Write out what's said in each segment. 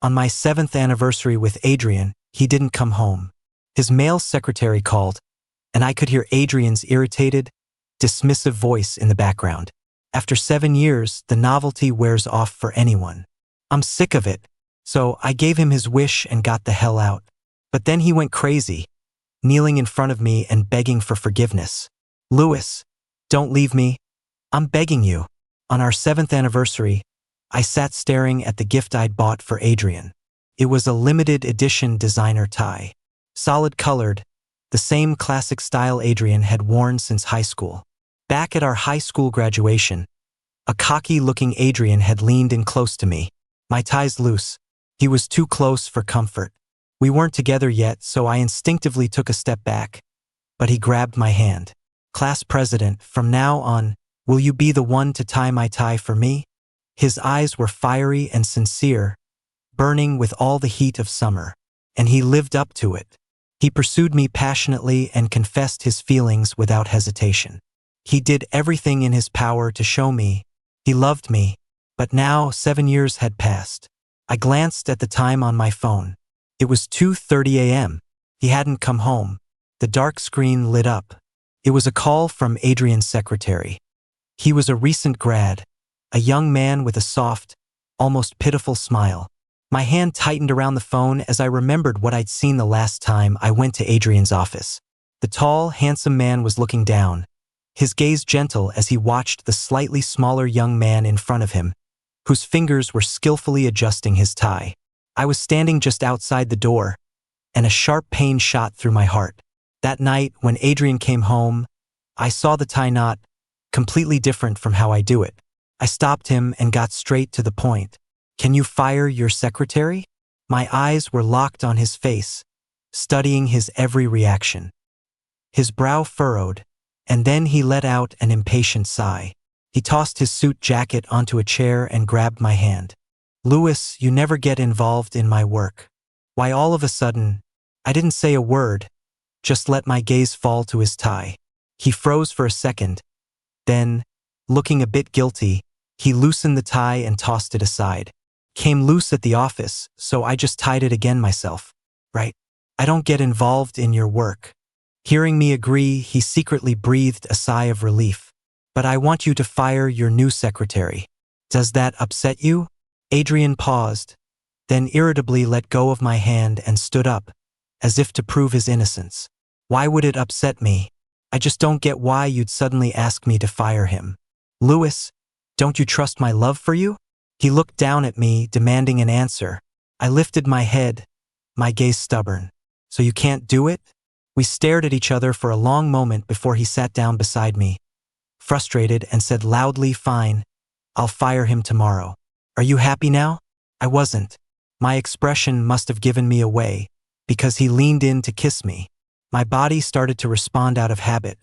On my 7th anniversary with Adrian, he didn't come home. His male secretary called, and I could hear Adrian's irritated, dismissive voice in the background. After 7 years, the novelty wears off for anyone. I'm sick of it, so I gave him his wish and got the hell out. But then he went crazy, kneeling in front of me and begging for forgiveness. Louis, don't leave me. I'm begging you. On our 7th anniversary, I sat staring at the gift I'd bought for Adrian. It was a limited edition designer tie. Solid colored, the same classic style Adrian had worn since high school. Back at our high school graduation, a cocky-looking Adrian had leaned in close to me. My tie's loose. He was too close for comfort. We weren't together yet, so I instinctively took a step back. But he grabbed my hand. Class president, from now on, will you be the one to tie my tie for me? His eyes were fiery and sincere, burning with all the heat of summer. And he lived up to it. He pursued me passionately and confessed his feelings without hesitation. He did everything in his power to show me he loved me, but now 7 years had passed. I glanced at the time on my phone. It was 2:30 a.m. He hadn't come home. The dark screen lit up. It was a call from Adrian's secretary. He was a recent grad, a young man with a soft, almost pitiful smile. My hand tightened around the phone as I remembered what I'd seen the last time I went to Adrian's office. The tall, handsome man was looking down, his gaze gentle as he watched the slightly smaller young man in front of him, whose fingers were skillfully adjusting his tie. I was standing just outside the door, and a sharp pain shot through my heart. That night, when Adrian came home, I saw the tie knot, completely different from how I do it. I stopped him and got straight to the point. Can you fire your secretary? My eyes were locked on his face, studying his every reaction. His brow furrowed, and then he let out an impatient sigh. He tossed his suit jacket onto a chair and grabbed my hand. Louis, you never get involved in my work. Why all of a sudden? I didn't say a word, just let my gaze fall to his tie. He froze for a second. Then, looking a bit guilty, he loosened the tie and tossed it aside. Came loose at the office, so I just tied it again myself. Right? I don't get involved in your work. Hearing me agree, he secretly breathed a sigh of relief. But I want you to fire your new secretary. Does that upset you? Adrian paused, then irritably let go of my hand and stood up, as if to prove his innocence. Why would it upset me? I just don't get why you'd suddenly ask me to fire him. Louis, don't you trust my love for you? He looked down at me, demanding an answer. I lifted my head, my gaze stubborn. So you can't do it? We stared at each other for a long moment before he sat down beside me, frustrated, and said loudly, "Fine, I'll fire him tomorrow. Are you happy now?" I wasn't. My expression must have given me away, because he leaned in to kiss me. My body started to respond out of habit.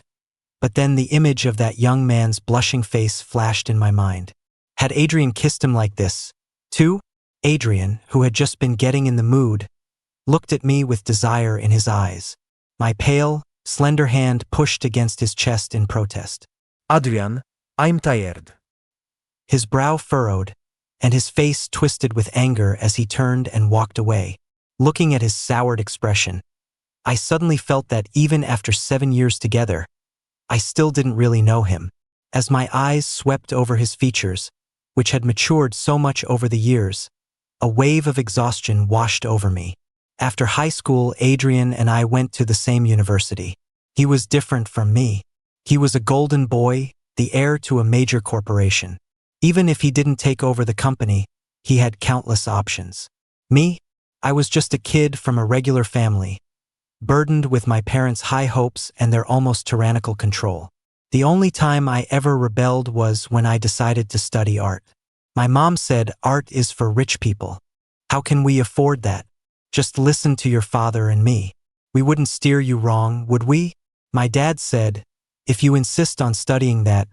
But then the image of that young man's blushing face flashed in my mind. Had Adrian kissed him like this, too? Adrian, who had just been getting in the mood, looked at me with desire in his eyes. My pale, slender hand pushed against his chest in protest. Adrian, I'm tired. His brow furrowed, and his face twisted with anger as he turned and walked away. Looking at his soured expression, I suddenly felt that even after 7 years together, I still didn't really know him. As my eyes swept over his features, which had matured so much over the years, a wave of exhaustion washed over me. After high school, Adrian and I went to the same university. He was different from me. He was a golden boy, the heir to a major corporation. Even if he didn't take over the company, he had countless options. Me? I was just a kid from a regular family, burdened with my parents' high hopes and their almost tyrannical control. The only time I ever rebelled was when I decided to study art. My mom said art is for rich people. How can we afford that? Just listen to your father and me. We wouldn't steer you wrong, would we? My dad said, if you insist on studying that,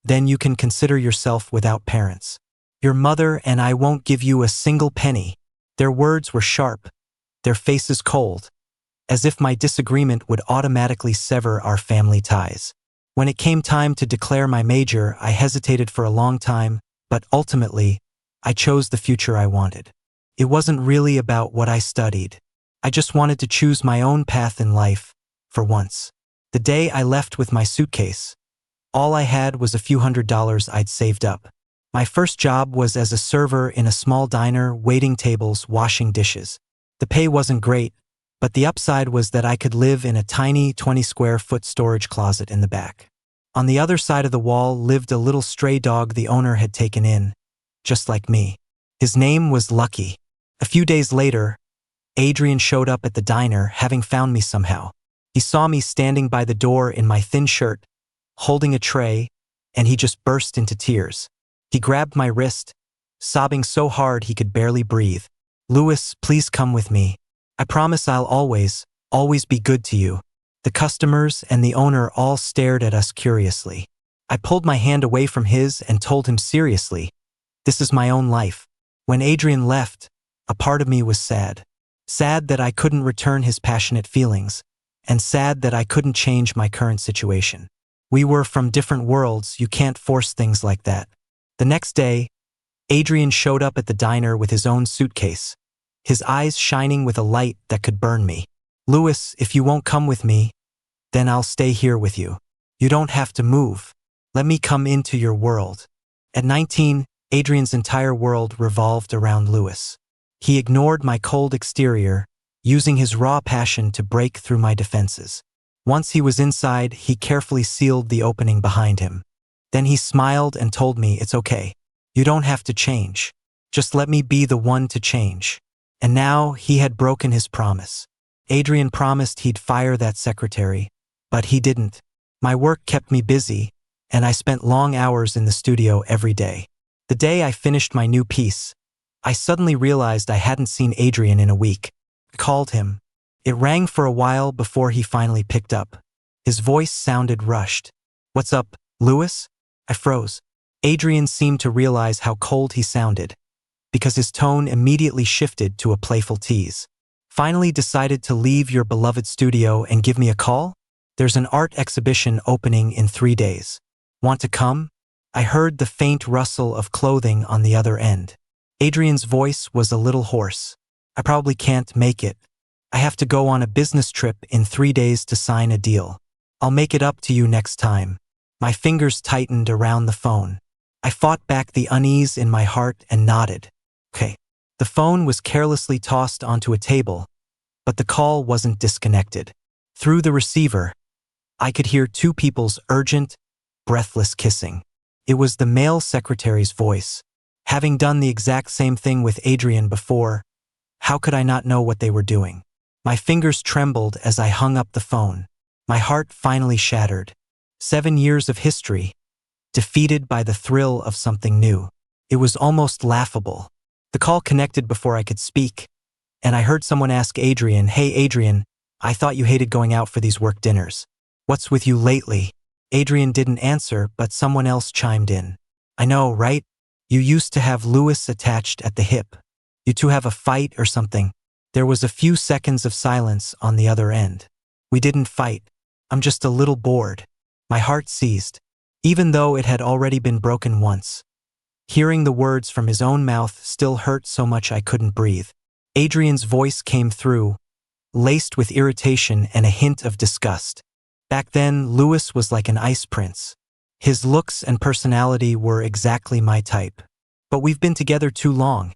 then you can consider yourself without parents. Your mother and I won't give you a single penny. Their words were sharp, their faces cold, as if my disagreement would automatically sever our family ties. When it came time to declare my major, I hesitated for a long time, but ultimately, I chose the future I wanted. It wasn't really about what I studied. I just wanted to choose my own path in life, for once. The day I left with my suitcase, all I had was a few $100s I'd saved up. My first job was as a server in a small diner, waiting tables, washing dishes. The pay wasn't great, but the upside was that I could live in a tiny 20-square-foot storage closet in the back. On the other side of the wall lived a little stray dog the owner had taken in, just like me. His name was Lucky. A few days later, Adrian showed up at the diner, having found me somehow. He saw me standing by the door in my thin shirt, holding a tray, and he just burst into tears. He grabbed my wrist, sobbing so hard he could barely breathe. "Louis, please come with me. I promise I'll always be good to you." The customers and the owner all stared at us curiously. I pulled my hand away from his and told him seriously, "This is my own life." When Adrian left, a part of me was sad. Sad that I couldn't return his passionate feelings, and sad that I couldn't change my current situation. We were from different worlds, you can't force things like that. The next day, Adrian showed up at the diner with his own suitcase, his eyes shining with a light that could burn me. "Louis, if you won't come with me, then I'll stay here with you. You don't have to move. Let me come into your world." At 19, Adrian's entire world revolved around Louis. He ignored my cold exterior, using his raw passion to break through my defenses. Once he was inside, he carefully sealed the opening behind him. Then he smiled and told me, "It's okay. You don't have to change. Just let me be the one to change." And now he had broken his promise. Adrian promised he'd fire that secretary, but he didn't. My work kept me busy, and I spent long hours in the studio every day. The day I finished my new piece, I suddenly realized I hadn't seen Adrian in a week. I called him. It rang for a while before he finally picked up. His voice sounded rushed. "What's up, Louis?" I froze. Adrian seemed to realize how cold he sounded, because his tone immediately shifted to a playful tease. "Finally decided to leave your beloved studio and give me a call? There's an art exhibition opening in 3 days. Want to come?" I heard the faint rustle of clothing on the other end. Adrian's voice was a little hoarse. "I probably can't make it. I have to go on a business trip in 3 days to sign a deal. I'll make it up to you next time." My fingers tightened around the phone. I fought back the unease in my heart and nodded. "Okay." The phone was carelessly tossed onto a table, but the call wasn't disconnected. Through the receiver, I could hear two people's urgent, breathless kissing. It was the male secretary's voice. Having done the exact same thing with Adrian before, how could I not know what they were doing? My fingers trembled as I hung up the phone. My heart finally shattered. 7 years of history, defeated by the thrill of something new. It was almost laughable. The call connected before I could speak, and I heard someone ask Adrian, "Hey Adrian, I thought you hated going out for these work dinners. What's with you lately?" Adrian didn't answer, but someone else chimed in. "I know, right? You used to have Louis attached at the hip. You two have a fight or something." There was a few seconds of silence on the other end. "We didn't fight. I'm just a little bored." My heart seized, even though it had already been broken once. Hearing the words from his own mouth still hurt so much I couldn't breathe. Adrian's voice came through, laced with irritation and a hint of disgust. Back then, Louis was like an ice prince. His looks and personality were exactly my type. But we've been together too long,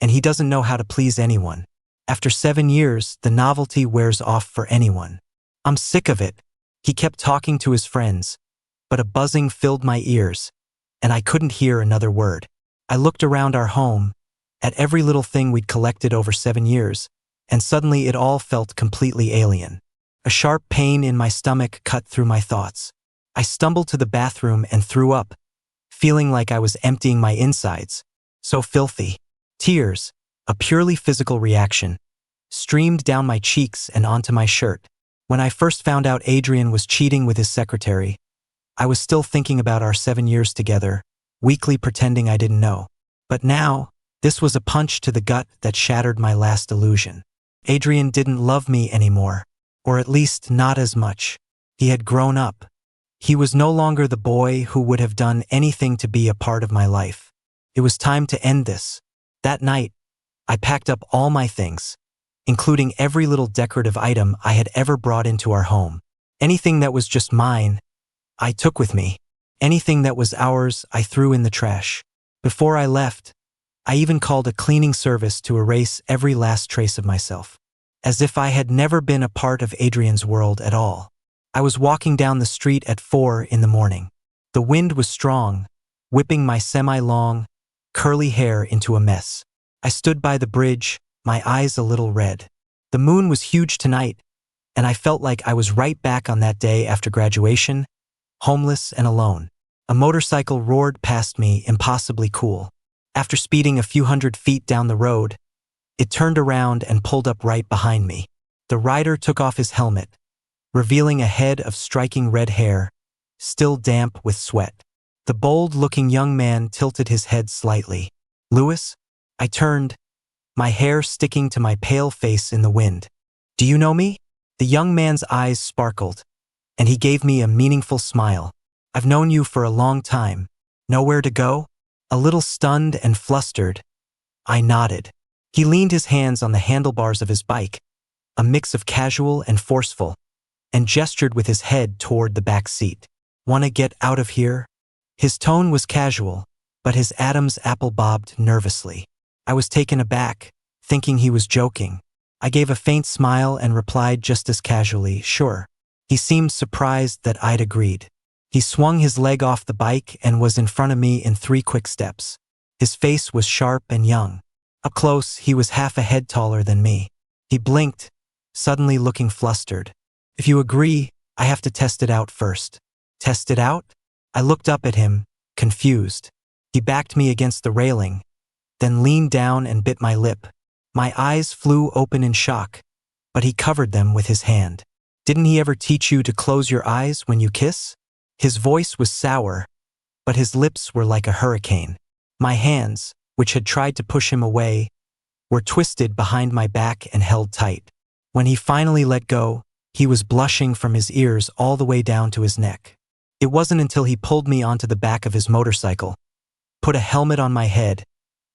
and he doesn't know how to please anyone. After 7 years, the novelty wears off for anyone. I'm sick of it. He kept talking to his friends, but a buzzing filled my ears, and I couldn't hear another word. I looked around our home, at every little thing we'd collected over 7 years, and suddenly it all felt completely alien. A sharp pain in my stomach cut through my thoughts. I stumbled to the bathroom and threw up, feeling like I was emptying my insides. So filthy. Tears, a purely physical reaction, streamed down my cheeks and onto my shirt. When I first found out Adrian was cheating with his secretary, I was still thinking about our 7 years together, weakly pretending I didn't know. But now, this was a punch to the gut that shattered my last illusion. Adrian didn't love me anymore, or at least not as much. He had grown up. He was no longer the boy who would have done anything to be a part of my life. It was time to end this. That night, I packed up all my things, including every little decorative item I had ever brought into our home. Anything that was just mine, I took with me. Anything that was ours, I threw in the trash. Before I left, I even called a cleaning service to erase every last trace of myself, as if I had never been a part of Adrian's world at all. I was walking down the street at 4 in the morning. The wind was strong, whipping my semi-long, curly hair into a mess. I stood by the bridge, my eyes a little red. The moon was huge tonight, and I felt like I was right back on that day after graduation, homeless and alone. A motorcycle roared past me, impossibly cool. After speeding a few hundred feet down the road, it turned around and pulled up right behind me. The rider took off his helmet, revealing a head of striking red hair, still damp with sweat. The bold-looking young man tilted his head slightly. "Louis?" I turned, my hair sticking to my pale face in the wind. "Do you know me?" The young man's eyes sparkled, and he gave me a meaningful smile. "I've known you for a long time. Nowhere to go?" A little stunned and flustered, I nodded. He leaned his hands on the handlebars of his bike, a mix of casual and forceful, and gestured with his head toward the back seat. "Wanna get out of here?" His tone was casual, but his Adam's apple bobbed nervously. I was taken aback, thinking he was joking. I gave a faint smile and replied just as casually, "Sure." He seemed surprised that I'd agreed. He swung his leg off the bike and was in front of me in 3 quick steps. His face was sharp and young. Up close, he was half a head taller than me. He blinked, suddenly looking flustered. "If you agree, I have to test it out first." "Test it out?" I looked up at him, confused. He backed me against the railing, then leaned down and bit my lip. My eyes flew open in shock, but he covered them with his hand. "Didn't he ever teach you to close your eyes when you kiss?" His voice was sour, but his lips were like a hurricane. My hands, which had tried to push him away, were twisted behind my back and held tight. When he finally let go, he was blushing from his ears all the way down to his neck. It wasn't until he pulled me onto the back of his motorcycle, put a helmet on my head,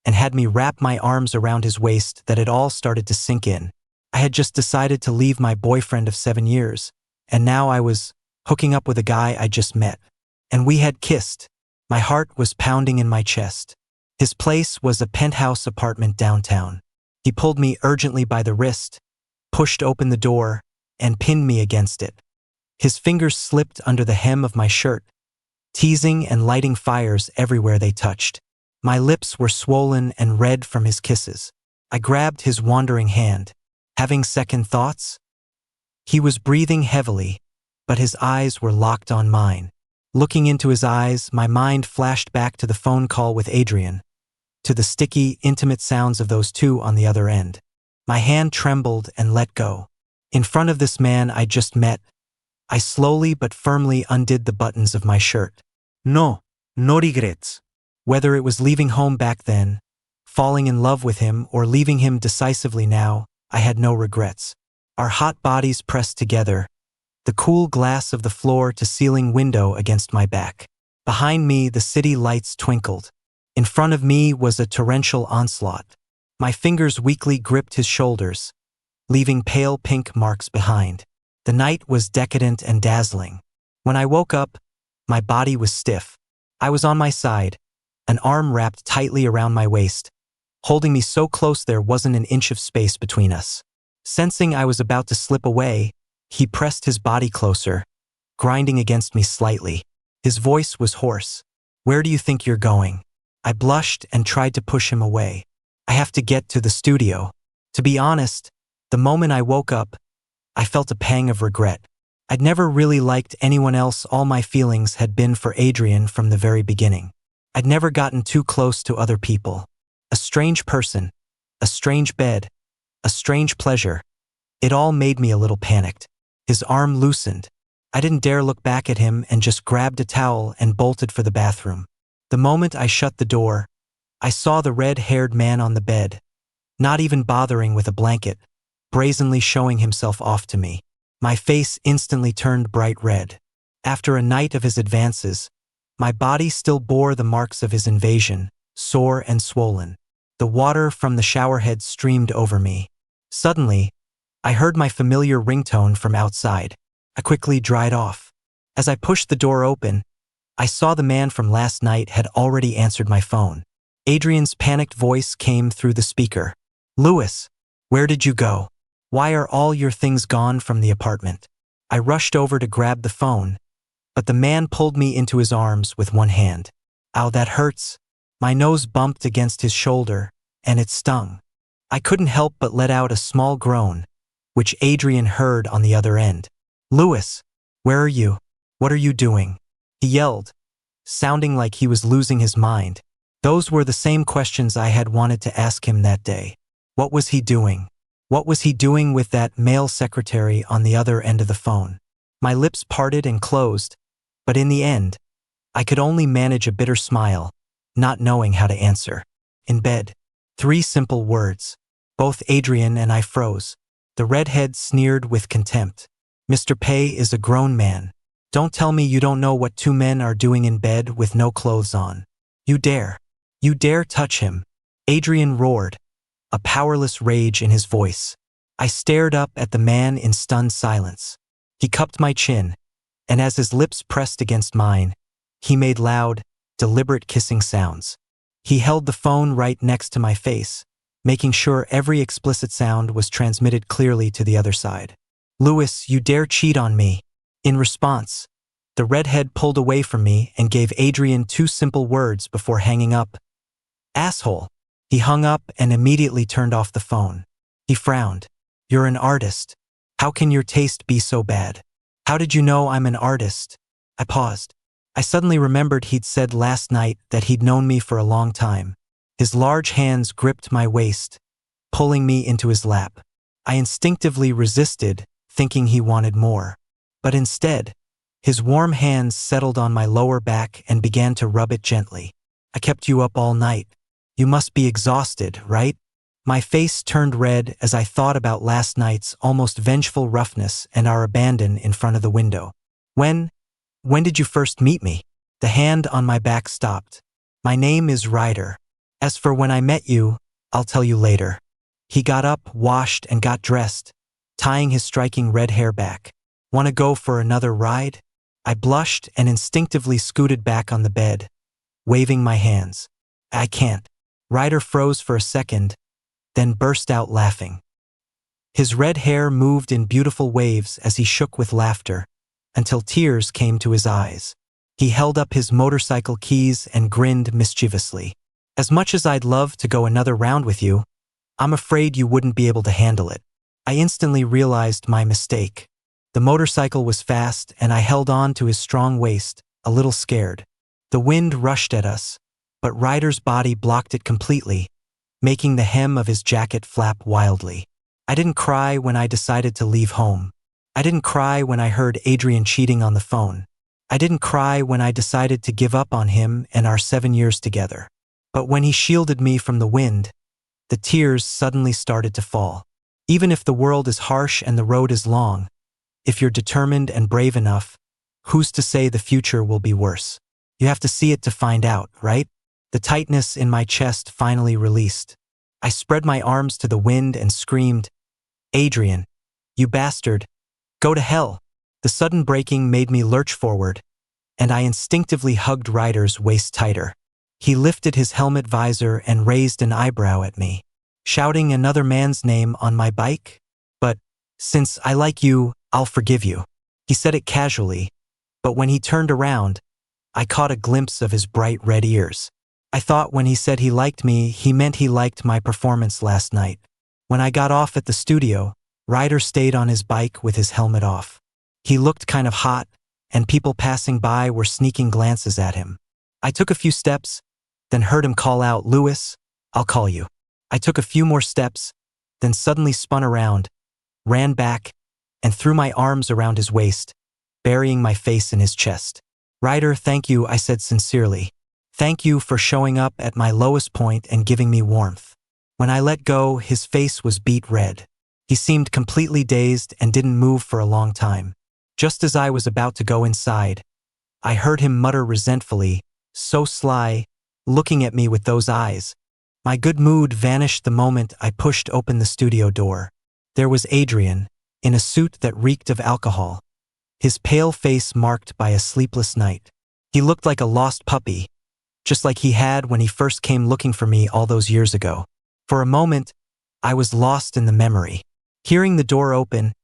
and had me wrap my arms around his waist that it all started to sink in. I had just decided to leave my boyfriend of 7 years, and now I was hooking up with a guy I just met. And we had kissed. My heart was pounding in my chest. His place was a penthouse apartment downtown. He pulled me urgently by the wrist, pushed open the door, and pinned me against it. His fingers slipped under the hem of my shirt, teasing and lighting fires everywhere they touched. My lips were swollen and red from his kisses. I grabbed his wandering hand. Having second thoughts? He was breathing heavily, but his eyes were locked on mine. Looking into his eyes, my mind flashed back to the phone call with Adrian, to the sticky, intimate sounds of those two on the other end. My hand trembled and let go. In front of this man I just met, I slowly but firmly undid the buttons of my shirt. No regrets. Whether it was leaving home back then, falling in love with him, or leaving him decisively now, I had no regrets. Our hot bodies pressed together, the cool glass of the floor-to-ceiling window against my back. Behind me, the city lights twinkled. In front of me was a torrential onslaught. My fingers weakly gripped his shoulders, leaving pale pink marks behind. The night was decadent and dazzling. When I woke up, my body was stiff. I was on my side, an arm wrapped tightly around my waist, holding me so close there wasn't an inch of space between us. Sensing I was about to slip away, he pressed his body closer, grinding against me slightly. His voice was hoarse. "Where do you think you're going?" I blushed and tried to push him away. "I have to get to the studio." To be honest, the moment I woke up, I felt a pang of regret. I'd never really liked anyone else. All my feelings had been for Adrian from the very beginning. I'd never gotten too close to other people. A strange person, a strange bed, a strange pleasure. It all made me a little panicked. His arm loosened. I didn't dare look back at him and just grabbed a towel and bolted for the bathroom. The moment I shut the door, I saw the red-haired man on the bed, not even bothering with a blanket, brazenly showing himself off to me. My face instantly turned bright red. After a night of his advances, my body still bore the marks of his invasion, sore and swollen. The water from the showerhead streamed over me. Suddenly, I heard my familiar ringtone from outside. I quickly dried off. As I pushed the door open, I saw the man from last night had already answered my phone. Adrian's panicked voice came through the speaker. "Louis, where did you go? Why are all your things gone from the apartment?" I rushed over to grab the phone, but the man pulled me into his arms with one hand. "Ow, that hurts." My nose bumped against his shoulder, and it stung. I couldn't help but let out a small groan, which Adrian heard on the other end. "Louis, where are you? What are you doing?" he yelled, sounding like he was losing his mind. Those were the same questions I had wanted to ask him that day. What was he doing? What was he doing with that male secretary on the other end of the phone? My lips parted and closed, but in the end, I could only manage a bitter smile, not knowing how to answer. In bed. 3 simple words. Both Adrian and I froze. The redhead sneered with contempt. "Mr. Pei is a grown man. Don't tell me you don't know what 2 men are doing in bed with no clothes on. You dare touch him," Adrian roared, a powerless rage in his voice. I stared up at the man in stunned silence. He cupped my chin, and as his lips pressed against mine, he made loud, deliberate kissing sounds. He held the phone right next to my face, making sure every explicit sound was transmitted clearly to the other side. "Louis, you dare cheat on me." In response, the redhead pulled away from me and gave Adrian 2 simple words before hanging up. "Asshole." He hung up and immediately turned off the phone. He frowned. "You're an artist. How can your taste be so bad? How did you know I'm an artist?" I paused. I suddenly remembered he'd said last night that he'd known me for a long time. His large hands gripped my waist, pulling me into his lap. I instinctively resisted, thinking he wanted more. But instead, his warm hands settled on my lower back and began to rub it gently. "I kept you up all night. You must be exhausted, right?" My face turned red as I thought about last night's almost vengeful roughness and our abandon in front of the window. When did you first meet me?" The hand on my back stopped. "My name is Ryder. As for when I met you, I'll tell you later." He got up, washed, and got dressed, tying his striking red hair back. "Want to go for another ride?" I blushed and instinctively scooted back on the bed, waving my hands. "I can't." Ryder froze for a second, then burst out laughing. His red hair moved in beautiful waves as he shook with laughter, until tears came to his eyes. He held up his motorcycle keys and grinned mischievously. "As much as I'd love to go another round with you, I'm afraid you wouldn't be able to handle it." I instantly realized my mistake. The motorcycle was fast, and I held on to his strong waist, a little scared. The wind rushed at us, but Ryder's body blocked it completely, making the hem of his jacket flap wildly. I didn't cry when I decided to leave home. I didn't cry when I heard Adrian cheating on the phone. I didn't cry when I decided to give up on him and our 7 years together. But when he shielded me from the wind, the tears suddenly started to fall. Even if the world is harsh and the road is long, if you're determined and brave enough, who's to say the future will be worse? You have to see it to find out, right? The tightness in my chest finally released. I spread my arms to the wind and screamed, "Adrian, you bastard, go to hell." The sudden braking made me lurch forward, and I instinctively hugged Ryder's waist tighter. He lifted his helmet visor and raised an eyebrow at me. "Shouting another man's name on my bike? But, since I like you, I'll forgive you." He said it casually, but when he turned around, I caught a glimpse of his bright red ears. I thought when he said he liked me, he meant he liked my performance last night. When I got off at the studio, Ryder stayed on his bike with his helmet off. He looked kind of hot, and people passing by were sneaking glances at him. I took a few steps, then heard him call out, "Louis, I'll call you." I took a few more steps, then suddenly spun around, ran back, and threw my arms around his waist, burying my face in his chest. "Ryder, thank you," I said sincerely. "Thank you for showing up at my lowest point and giving me warmth." When I let go, his face was beet red. He seemed completely dazed and didn't move for a long time. Just as I was about to go inside, I heard him mutter resentfully, so sly, looking at me with those eyes. My good mood vanished the moment I pushed open the studio door. There was Adrian, in a suit that reeked of alcohol, his pale face marked by a sleepless night. He looked like a lost puppy, just like he had when he first came looking for me all those years ago. For a moment, I was lost in the memory. Hearing the door open,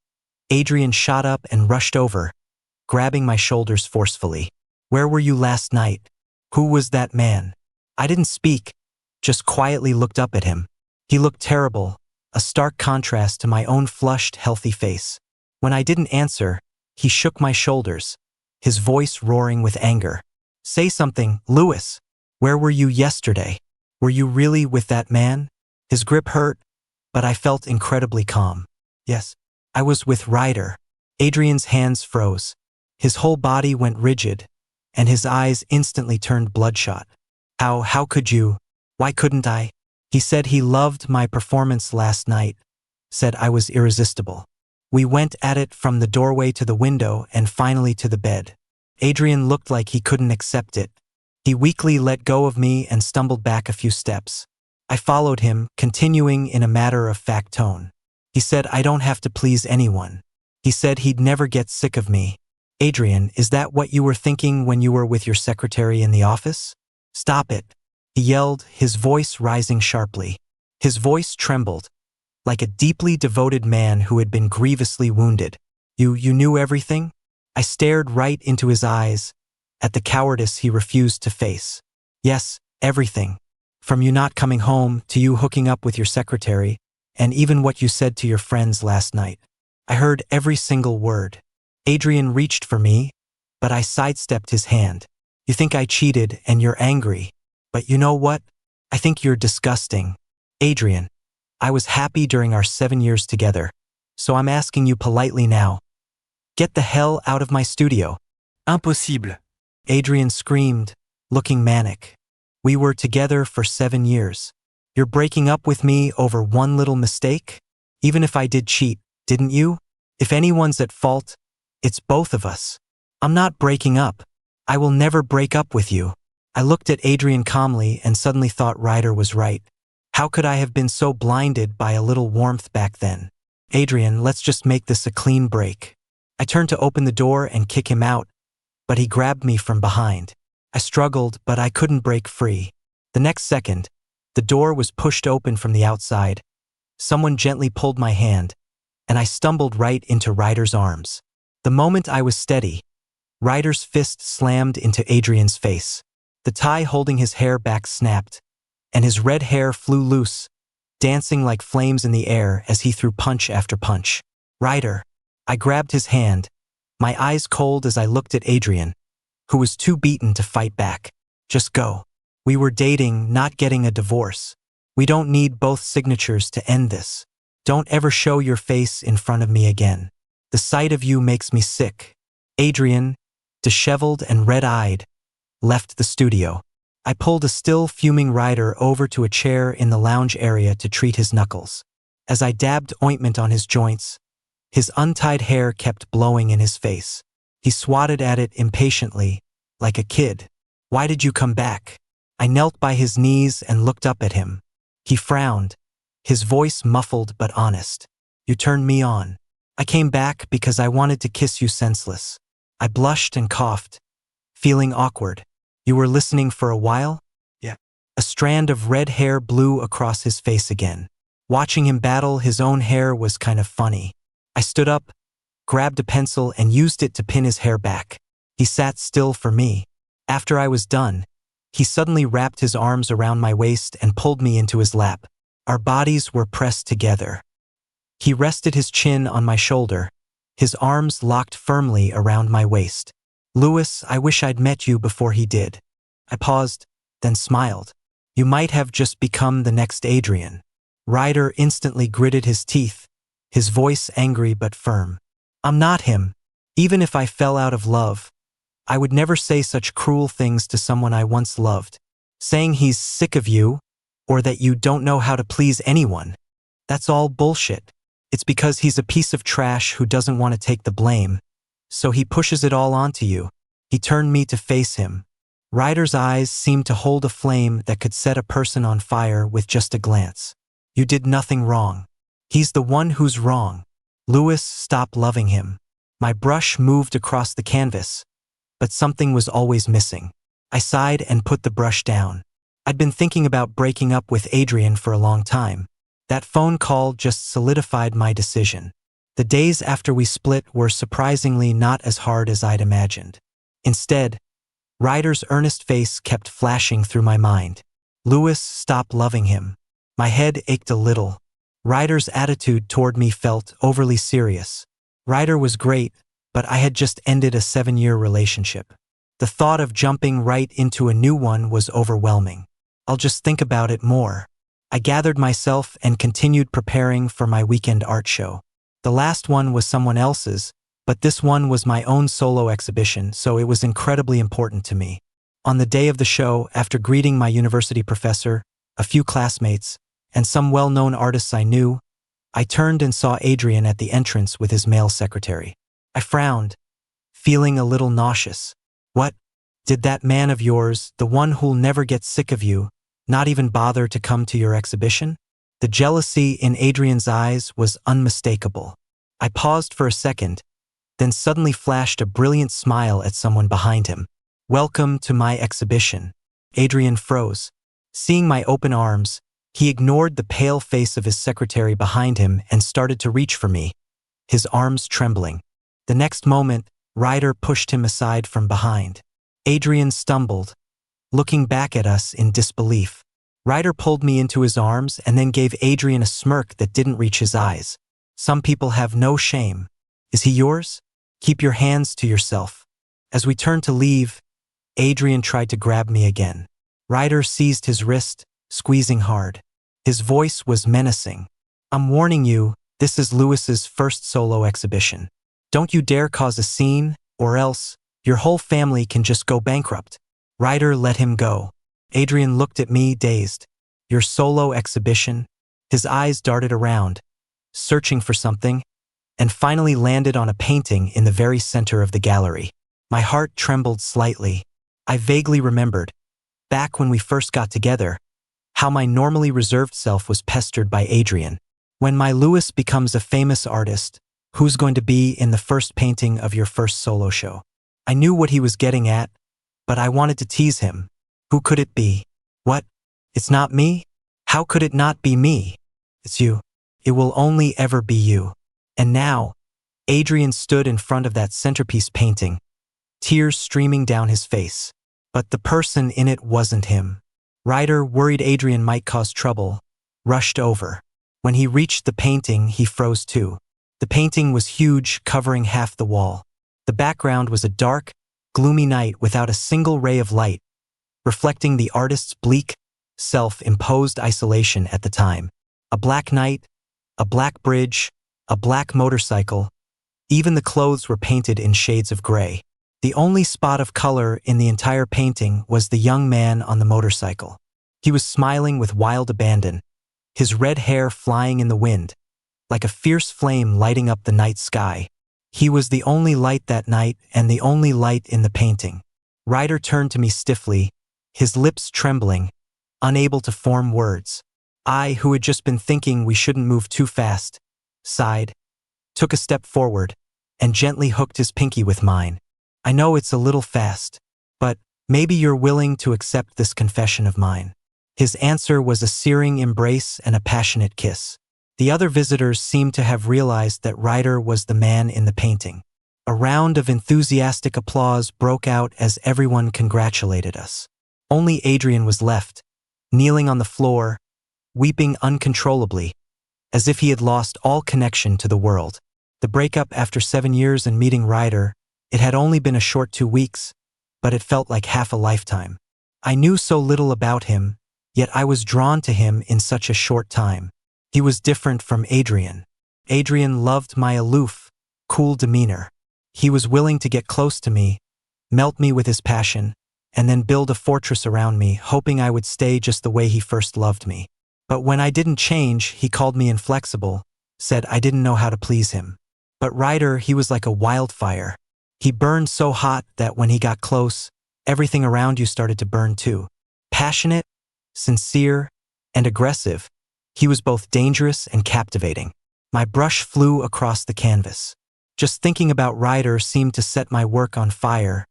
Adrian shot up and rushed over, grabbing my shoulders forcefully. "Where were you last night? Who was that man?" I didn't speak, just quietly looked up at him. He looked terrible, a stark contrast to my own flushed, healthy face. When I didn't answer, he shook my shoulders, his voice roaring with anger. "Say something, Louis. Where were you yesterday? Were you really with that man?" His grip hurt, but I felt incredibly calm. "Yes, I was with Ryder." Adrian's hands froze. His whole body went rigid, and his eyes instantly turned bloodshot. How could you? Why couldn't I?" He said he loved my performance last night, said I was irresistible. We went at it from the doorway to the window and finally to the bed. Adrian looked like he couldn't accept it. He weakly let go of me and stumbled back a few steps. I followed him, continuing in a matter-of-fact tone. He said I don't have to please anyone. He said he'd never get sick of me. "Adrian, is that what you were thinking when you were with your secretary in the office? Stop it," he yelled, his voice rising sharply. His voice trembled, like a deeply devoted man who had been grievously wounded. You knew everything?" I stared right into his eyes, at the cowardice he refused to face. "Yes, everything. From you not coming home, to you hooking up with your secretary, and even what you said to your friends last night. I heard every single word." Adrian reached for me, but I sidestepped his hand. "You think I cheated and you're angry, but you know what? I think you're disgusting. Adrian, I was happy during our 7 years together, so I'm asking you politely now. Get the hell out of my studio." Impossible. Adrian screamed, looking manic. "We were together for 7 years. You're breaking up with me over one little mistake? Even if I did cheat, didn't you? If anyone's at fault, it's both of us. I'm not breaking up. I will never break up with you." I looked at Adrian calmly and suddenly thought Ryder was right. How could I have been so blinded by a little warmth back then? "Adrian, let's just make this a clean break." I turned to open the door and kick him out, but he grabbed me from behind. I struggled, but I couldn't break free. The next second, the door was pushed open from the outside. Someone gently pulled my hand, and I stumbled right into Ryder's arms. The moment I was steady, Ryder's fist slammed into Adrian's face. The tie holding his hair back snapped, and his red hair flew loose, dancing like flames in the air as he threw punch after punch. "Ryder." I grabbed his hand, my eyes cold as I looked at Adrian, who was too beaten to fight back. "Just go. We were dating, not getting a divorce. We don't need both signatures to end this. Don't ever show your face in front of me again. The sight of you makes me sick." Adrian, disheveled and red-eyed, left the studio. I pulled a still fuming Ryder over to a chair in the lounge area to treat his knuckles. As I dabbed ointment on his joints, his untied hair kept blowing in his face. He swatted at it impatiently, like a kid. "Why did you come back?" I knelt by his knees and looked up at him. He frowned, his voice muffled but honest. "You turned me on. I came back because I wanted to kiss you senseless." I blushed and coughed, feeling awkward. "You were listening for a while?" Yeah. A strand of red hair blew across his face again. Watching him battle his own hair was kind of funny. I stood up, grabbed a pencil and used it to pin his hair back. He sat still for me. After I was done, he suddenly wrapped his arms around my waist and pulled me into his lap. Our bodies were pressed together. He rested his chin on my shoulder, his arms locked firmly around my waist. "Louis, I wish I'd met you before he did." I paused, then smiled. "You might have just become the next Adrian." Ryder instantly gritted his teeth, his voice angry but firm. "I'm not him. Even if I fell out of love, I would never say such cruel things to someone I once loved. Saying he's sick of you, or that you don't know how to please anyone, that's all bullshit. It's because he's a piece of trash who doesn't want to take the blame, so he pushes it all onto you." He turned me to face him, Ryder's eyes seemed to hold a flame that could set a person on fire with just a glance. You did nothing wrong. He's the one who's wrong. Lewis, stop loving him. My brush moved across the canvas, but something was always missing. I sighed and put the brush down. I'd been thinking about breaking up with Adrian for a long time. That phone call just solidified my decision. The days after we split were surprisingly not as hard as I'd imagined. Instead, Ryder's earnest face kept flashing through my mind. Lewis, stop loving him. My head ached a little. Ryder's attitude toward me felt overly serious. Ryder was great, but I had just ended a 7-year relationship. The thought of jumping right into a new one was overwhelming. I'll just think about it more. I gathered myself and continued preparing for my weekend art show. The last one was someone else's, but this one was my own solo exhibition, so it was incredibly important to me. On the day of the show, after greeting my university professor, a few classmates, and some well-known artists I knew, I turned and saw Adrian at the entrance with his male secretary. I frowned, feeling a little nauseous. What? Did that man of yours, the one who'll never get sick of you, not even bother to come to your exhibition? The jealousy in Adrian's eyes was unmistakable. I paused for a second, then suddenly flashed a brilliant smile at someone behind him. Welcome to my exhibition. Adrian froze. Seeing my open arms, he ignored the pale face of his secretary behind him and started to reach for me, his arms trembling. The next moment, Ryder pushed him aside from behind. Adrian stumbled, looking back at us in disbelief. Ryder pulled me into his arms and then gave Adrian a smirk that didn't reach his eyes. Some people have no shame. Is he yours? Keep your hands to yourself. As we turned to leave, Adrian tried to grab me again. Ryder seized his wrist, squeezing hard. His voice was menacing. I'm warning you, this is Lewis's first solo exhibition. Don't you dare cause a scene, or else your whole family can just go bankrupt. Ryder let him go. Adrian looked at me, dazed. Your solo exhibition? His eyes darted around, searching for something, and finally landed on a painting in the very center of the gallery. My heart trembled slightly. I vaguely remembered, back when we first got together, how my normally reserved self was pestered by Adrian. When my Lewis becomes a famous artist, who's going to be in the first painting of your first solo show? I knew what he was getting at, but I wanted to tease him. Who could it be? What? It's not me? How could it not be me? It's you. It will only ever be you. And now, Adrian stood in front of that centerpiece painting, tears streaming down his face. But the person in it wasn't him. Ryder, worried Adrian might cause trouble, rushed over. When he reached the painting, he froze too. The painting was huge, covering half the wall. The background was a dark, gloomy night without a single ray of light, reflecting the artist's bleak, self-imposed isolation at the time. A black night, a black bridge, a black motorcycle. Even the clothes were painted in shades of gray. The only spot of color in the entire painting was the young man on the motorcycle. He was smiling with wild abandon, his red hair flying in the wind, like a fierce flame lighting up the night sky. He was the only light that night and the only light in the painting. Ryder turned to me stiffly, his lips trembling, unable to form words. I, who had just been thinking we shouldn't move too fast, sighed, took a step forward, and gently hooked his pinky with mine. I know it's a little fast, but maybe you're willing to accept this confession of mine. His answer was a searing embrace and a passionate kiss. The other visitors seemed to have realized that Ryder was the man in the painting. A round of enthusiastic applause broke out as everyone congratulated us. Only Adrian was left, kneeling on the floor, weeping uncontrollably, as if he had lost all connection to the world. The breakup after 7 years and meeting Ryder, it had only been a short 2 weeks, but it felt like half a lifetime. I knew so little about him, yet I was drawn to him in such a short time. He was different from Adrian. Adrian loved my aloof, cool demeanor. He was willing to get close to me, melt me with his passion, and then build a fortress around me, hoping I would stay just the way he first loved me. But when I didn't change, he called me inflexible, said I didn't know how to please him. But Ryder, he was like a wildfire. He burned so hot that when he got close, Everything around you started to burn too. Passionate, sincere, and aggressive, he was both dangerous and captivating. My brush flew across the canvas. Just thinking about Ryder seemed to set my work on fire,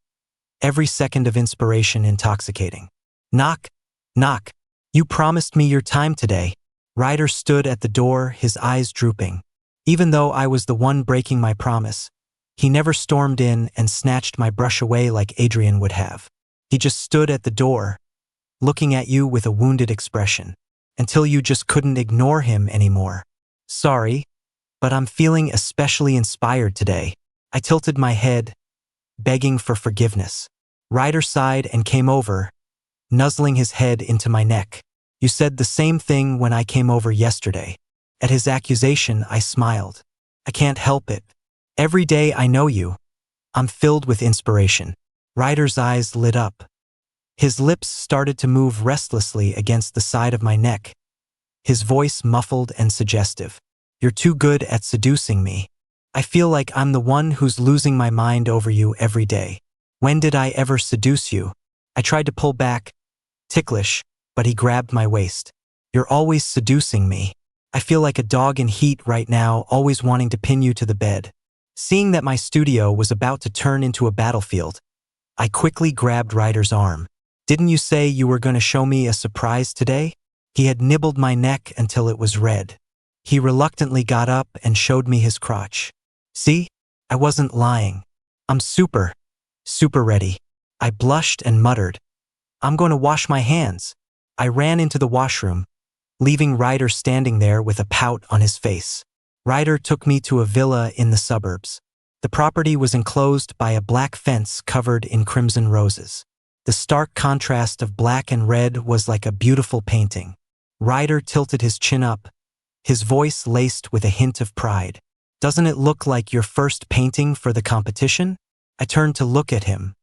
every second of inspiration intoxicating. Knock, knock. You promised me your time today. Ryder stood at the door, his eyes drooping. Even though I was the one breaking my promise, he never stormed in and snatched my brush away like Adrian would have. He just stood at the door, looking at you with a wounded expression, until you just couldn't ignore him anymore. Sorry, but I'm feeling especially inspired today. I tilted my head, begging for forgiveness. Ryder sighed and came over, nuzzling his head into my neck. You said the same thing when I came over yesterday. At his accusation, I smiled. I can't help it. Every day I know you, I'm filled with inspiration. Ryder's eyes lit up. His lips started to move restlessly against the side of my neck, his voice muffled and suggestive. You're too good at seducing me. I feel like I'm the one who's losing my mind over you every day. When did I ever seduce you? I tried to pull back, ticklish, but he grabbed my waist. You're always seducing me. I feel like a dog in heat right now, always wanting to pin you to the bed. Seeing that my studio was about to turn into a battlefield, I quickly grabbed Ryder's arm. Didn't you say you were going to show me a surprise today? He had nibbled my neck until it was red. He reluctantly got up and showed me his crotch. See? I wasn't lying. I'm super ready. I blushed and muttered, I'm going to wash my hands. I ran into the washroom, leaving Ryder standing there with a pout on his face. Ryder took me to a villa in the suburbs. The property was enclosed by a black fence covered in crimson roses. The stark contrast of black and red was like a beautiful painting. Ryder tilted his chin up, his voice laced with a hint of pride. Doesn't it look like your first painting for the competition? I turned to look at him.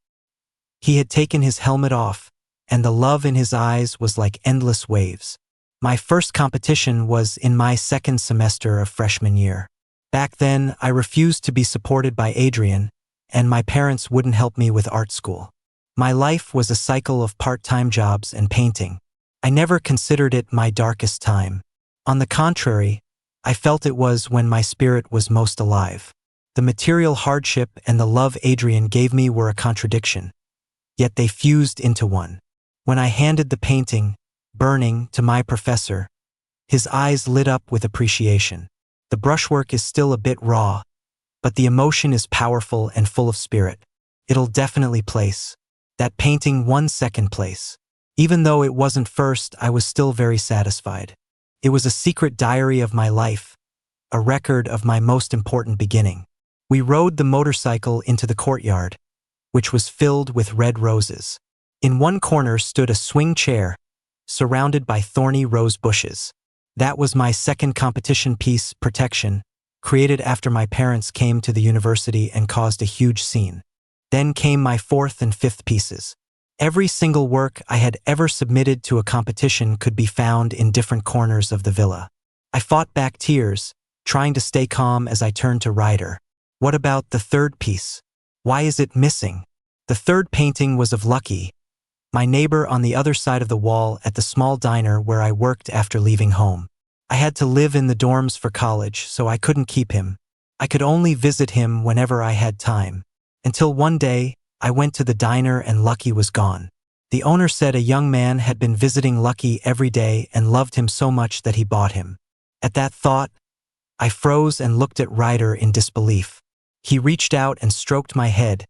He had taken his helmet off, and the love in his eyes was like endless waves. My first competition was in my second semester of freshman year. Back then, I refused to be supported by Adrian, and my parents wouldn't help me with art school. My life was a cycle of part-time jobs and painting. I never considered it my darkest time. On the contrary, I felt it was when my spirit was most alive. The material hardship and the love Adrian gave me were a contradiction, yet they fused into one. When I handed the painting, burning, to my professor, his eyes lit up with appreciation. The brushwork is still a bit raw, but the emotion is powerful and full of spirit. It'll definitely place. That painting won second place. Even though it wasn't first, I was still very satisfied. It was a secret diary of my life, a record of my most important beginning. We rode the motorcycle into the courtyard, which was filled with red roses. In one corner stood a swing chair, surrounded by thorny rose bushes. That was my second competition piece, Protection, created after my parents came to the university and caused a huge scene. Then came my fourth and fifth pieces. Every single work I had ever submitted to a competition could be found in different corners of the villa. I fought back tears, trying to stay calm as I turned to Ryder. What about the third piece? Why is it missing? The third painting was of Lucky, my neighbor on the other side of the wall at the small diner where I worked after leaving home. I had to live in the dorms for college, so I couldn't keep him. I could only visit him whenever I had time. Until one day, I went to the diner and Lucky was gone. The owner said a young man had been visiting Lucky every day and loved him so much that he bought him. At that thought, I froze and looked at Ryder in disbelief. He reached out and stroked my head,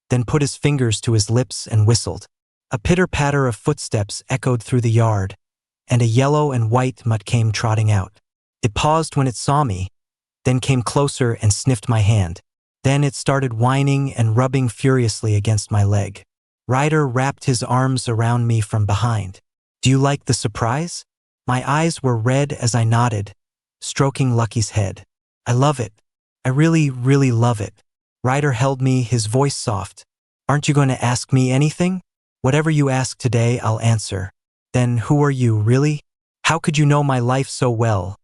then put his fingers to his lips and whistled. A pitter-patter of footsteps echoed through the yard, and a yellow and white mutt came trotting out. It paused when it saw me, then came closer and sniffed my hand. Then it started whining and rubbing furiously against my leg. Ryder wrapped his arms around me from behind. Do you like the surprise? My eyes were red as I nodded, stroking Lucky's head. I love it. I really love it. Ryder held me, his voice soft. Aren't you going to ask me anything? Whatever you ask today, I'll answer. Then who are you, really? How could you know my life so well,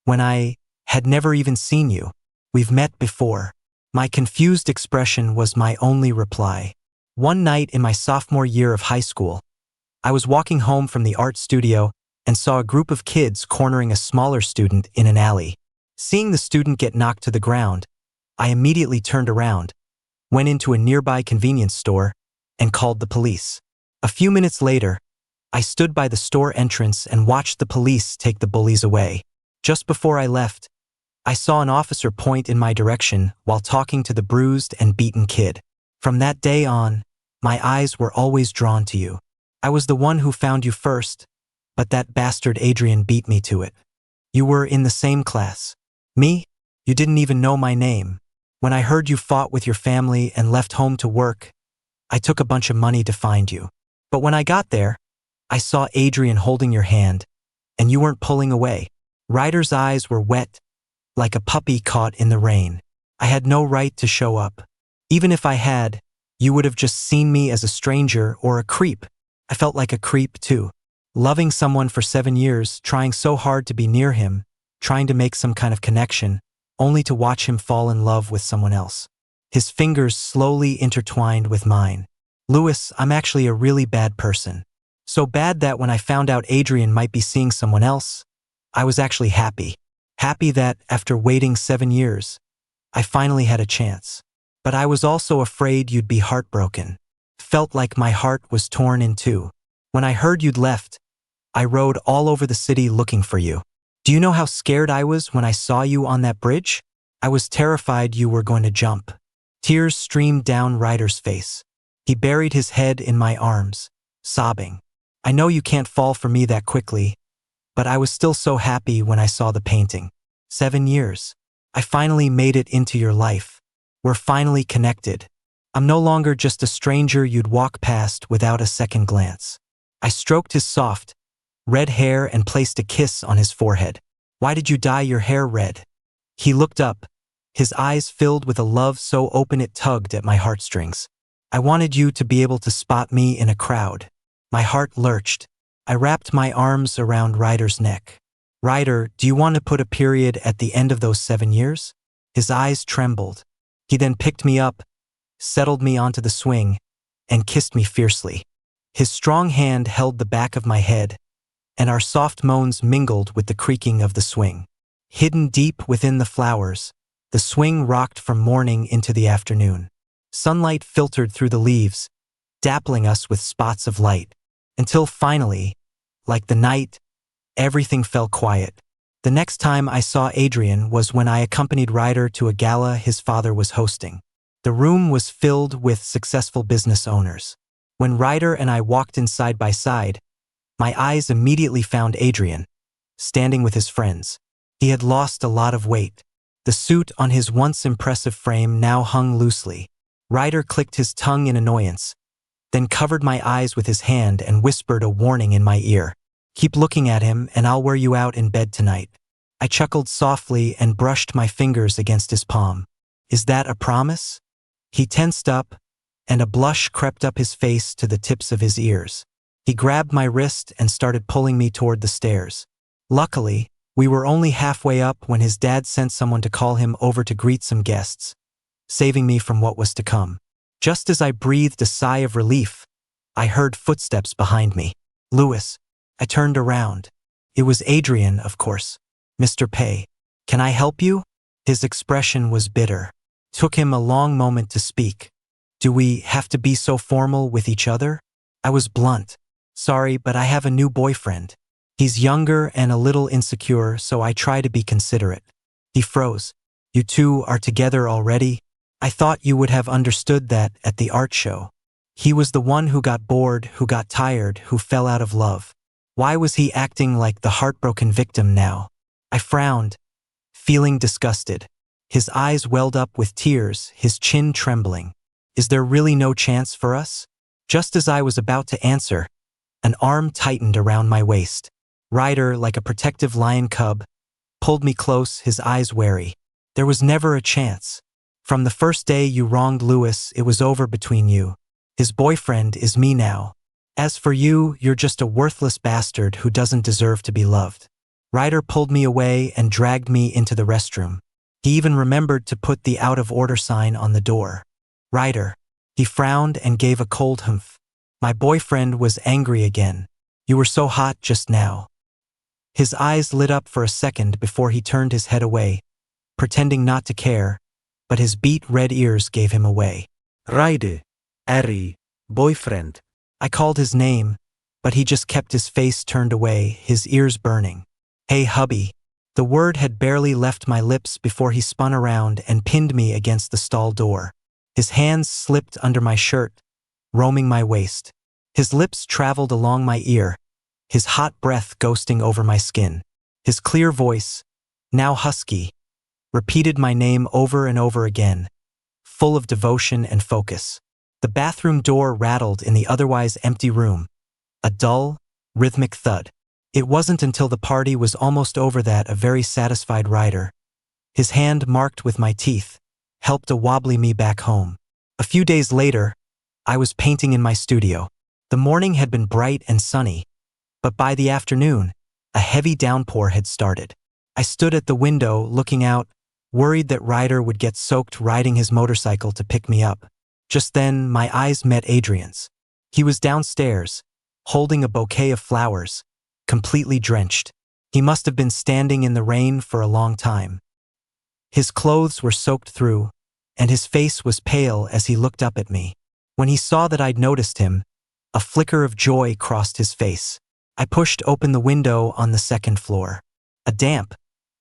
when I had never even seen you? We've met before. My confused expression was my only reply. One night in my sophomore year of high school, I was walking home from the art studio and saw a group of kids cornering a smaller student in an alley. Seeing the student get knocked to the ground, I immediately turned around, went into a nearby convenience store, and called the police. A few minutes later, I stood by the store entrance and watched the police take the bullies away. Just before I left, I saw an officer point in my direction while talking to the bruised and beaten kid. From that day on, my eyes were always drawn to you. I was the one who found you first, but that bastard Adrian beat me to it. You were in the same class. Me? You didn't even know my name. When I heard you fought with your family and left home to work, I took a bunch of money to find you. But when I got there, I saw Adrian holding your hand, and you weren't pulling away. Ryder's eyes were wet, like a puppy caught in the rain. I had no right to show up. Even if I had, you would have just seen me as a stranger or a creep. I felt like a creep too. Loving someone for 7 years, trying so hard to be near him, trying to make some kind of connection, only to watch him fall in love with someone else. His fingers slowly intertwined with mine. Louis, I'm actually a really bad person. So bad that when I found out Adrian might be seeing someone else, I was actually happy. Happy that, after waiting 7 years, I finally had a chance. But I was also afraid you'd be heartbroken. Felt like my heart was torn in two. When I heard you'd left, I rode all over the city looking for you. Do you know how scared I was when I saw you on that bridge? I was terrified you were going to jump. Tears streamed down Ryder's face. He buried his head in my arms, sobbing. I know you can't fall for me that quickly, but I was still so happy when I saw the painting. 7 years. I finally made it into your life. We're finally connected. I'm no longer just a stranger you'd walk past without a second glance. I stroked his soft, red hair and placed a kiss on his forehead. Why did you dye your hair red? He looked up, his eyes filled with a love so open it tugged at my heartstrings. I wanted you to be able to spot me in a crowd. My heart lurched. I wrapped my arms around Ryder's neck. Ryder, do you want to put a period at the end of those 7 years? His eyes trembled. He then picked me up, settled me onto the swing, and kissed me fiercely. His strong hand held the back of my head, and our soft moans mingled with the creaking of the swing. Hidden deep within the flowers, the swing rocked from morning into the afternoon. Sunlight filtered through the leaves, dappling us with spots of light, until finally, like the night, everything fell quiet. The next time I saw Adrian was when I accompanied Ryder to a gala his father was hosting. The room was filled with successful business owners. When Ryder and I walked in side by side, my eyes immediately found Adrian, standing with his friends. He had lost a lot of weight. The suit on his once impressive frame now hung loosely. Ryder clicked his tongue in annoyance, then covered my eyes with his hand and whispered a warning in my ear. Keep looking at him and I'll wear you out in bed tonight. I chuckled softly and brushed my fingers against his palm. Is that a promise? He tensed up, and a blush crept up his face to the tips of his ears. He grabbed my wrist and started pulling me toward the stairs. Luckily, we were only halfway up when his dad sent someone to call him over to greet some guests, saving me from what was to come. Just as I breathed a sigh of relief, I heard footsteps behind me. Louis. I turned around. It was Adrian, of course. Mr. Pei. Can I help you? His expression was bitter. Took him a long moment to speak. Do we have to be so formal with each other? I was blunt. Sorry, but I have a new boyfriend. He's younger and a little insecure, so I try to be considerate. He froze. You two are together already? I thought you would have understood that at the art show. He was the one who got bored, who got tired, who fell out of love. Why was he acting like the heartbroken victim now? I frowned, feeling disgusted. His eyes welled up with tears, his chin trembling. Is there really no chance for us? Just as I was about to answer, an arm tightened around my waist. Ryder, like a protective lion cub, pulled me close, his eyes wary. There was never a chance. From the first day you wronged Louis, it was over between you. His boyfriend is me now. As for you, you're just a worthless bastard who doesn't deserve to be loved. Ryder pulled me away and dragged me into the restroom. He even remembered to put the out-of-order sign on the door. Ryder. He frowned and gave a cold humph. My boyfriend was angry again. You were so hot just now. His eyes lit up for a second before he turned his head away, pretending not to care, but his beet red ears gave him away. Ryder, Ari, boyfriend. I called his name, but he just kept his face turned away, his ears burning. Hey hubby. The word had barely left my lips before he spun around and pinned me against the stall door. His hands slipped under my shirt, roaming my waist. His lips traveled along my ear, his hot breath ghosting over my skin. His clear voice, now husky, repeated my name over and over again, full of devotion and focus. The bathroom door rattled in the otherwise empty room, a dull, rhythmic thud. It wasn't until the party was almost over that a very satisfied Ryder, his hand marked with my teeth, helped to wobbly me back home. A few days later, I was painting in my studio. The morning had been bright and sunny, but by the afternoon, a heavy downpour had started. I stood at the window looking out, worried that Ryder would get soaked riding his motorcycle to pick me up. Just then, my eyes met Adrian's. He was downstairs, holding a bouquet of flowers, completely drenched. He must have been standing in the rain for a long time. His clothes were soaked through, and his face was pale as he looked up at me. When he saw that I'd noticed him, a flicker of joy crossed his face. I pushed open the window on the second floor. A damp,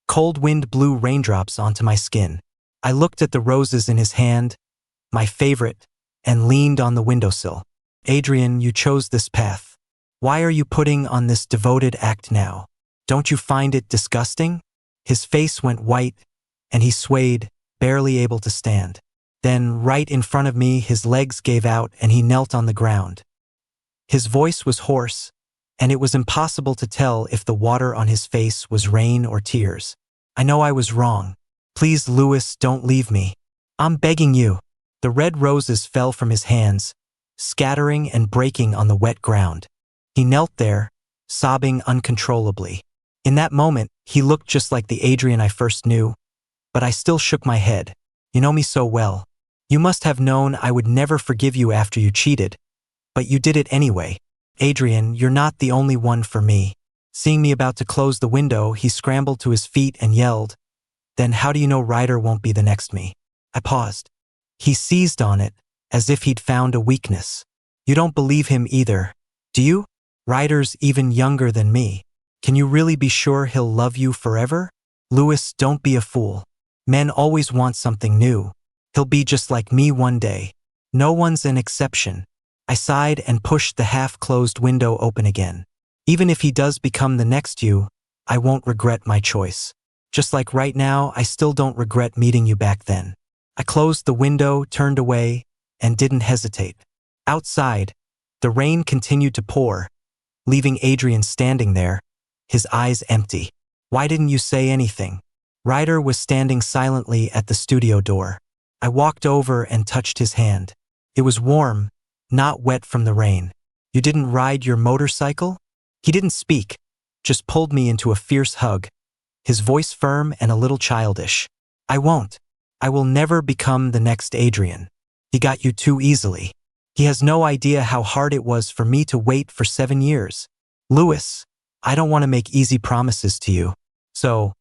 cold wind blew raindrops onto my skin. I looked at the roses in his hand, my favorite, and leaned on the windowsill. Adrian, you chose this path. Why are you putting on this devoted act now? Don't you find it disgusting? His face went white, and he swayed, barely able to stand. Then, right in front of me, his legs gave out and he knelt on the ground. His voice was hoarse, and it was impossible to tell if the water on his face was rain or tears. I know I was wrong. Please, Louis, don't leave me. I'm begging you. The red roses fell from his hands, scattering and breaking on the wet ground. He knelt there, sobbing uncontrollably. In that moment, he looked just like the Adrian I first knew, but I still shook my head. You know me so well. You must have known I would never forgive you after you cheated, but you did it anyway. Adrian, you're not the only one for me. Seeing me about to close the window, he scrambled to his feet and yelled, Then how do you know Ryder won't be the next me? I paused. He seized on it, as if he'd found a weakness. You don't believe him either, do you? Ryder's even younger than me. Can you really be sure he'll love you forever? Louis, don't be a fool. Men always want something new. He'll be just like me one day. No one's an exception. I sighed and pushed the half-closed window open again. Even if he does become the next you, I won't regret my choice. Just like right now, I still don't regret meeting you back then. I closed the window, turned away, and didn't hesitate. Outside, the rain continued to pour, leaving Adrian standing there, his eyes empty. Why didn't you say anything? Ryder was standing silently at the studio door. I walked over and touched his hand. It was warm, not wet from the rain. You didn't ride your motorcycle? He didn't speak, just pulled me into a fierce hug, his voice firm and a little childish. I won't. I will never become the next Adrian. He got you too easily. He has no idea how hard it was for me to wait for 7 years. Louis, I don't want to make easy promises to you. So,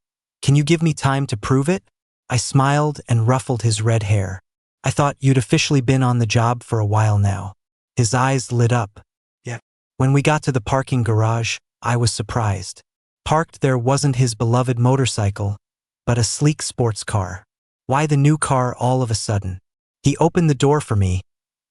can you give me time to prove it? I smiled and ruffled his red hair. I thought you'd officially been on the job for a while now. His eyes lit up. Yeah. When we got to the parking garage, I was surprised. Parked there wasn't his beloved motorcycle, but a sleek sports car. Why the new car all of a sudden? He opened the door for me,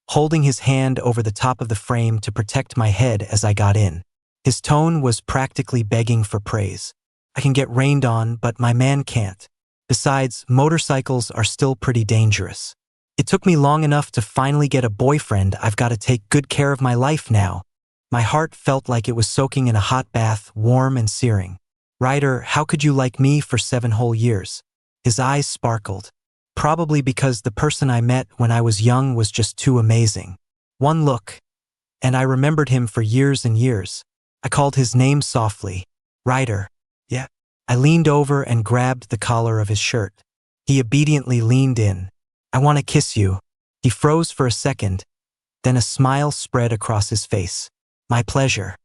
holding his hand over the top of the frame to protect my head as I got in. His tone was practically begging for praise. I can get rained on, but my man can't. Besides, motorcycles are still pretty dangerous. It took me long enough to finally get a boyfriend. I've got to take good care of my life now. My heart felt like it was soaking in a hot bath, warm and searing. Ryder, how could you like me for 7 whole years? His eyes sparkled. Probably because the person I met when I was young was just too amazing. One look, and I remembered him for years and years. I called his name softly. Ryder. Yeah. I leaned over and grabbed the collar of his shirt. He obediently leaned in. I want to kiss you. He froze for a second, then a smile spread across his face. My pleasure.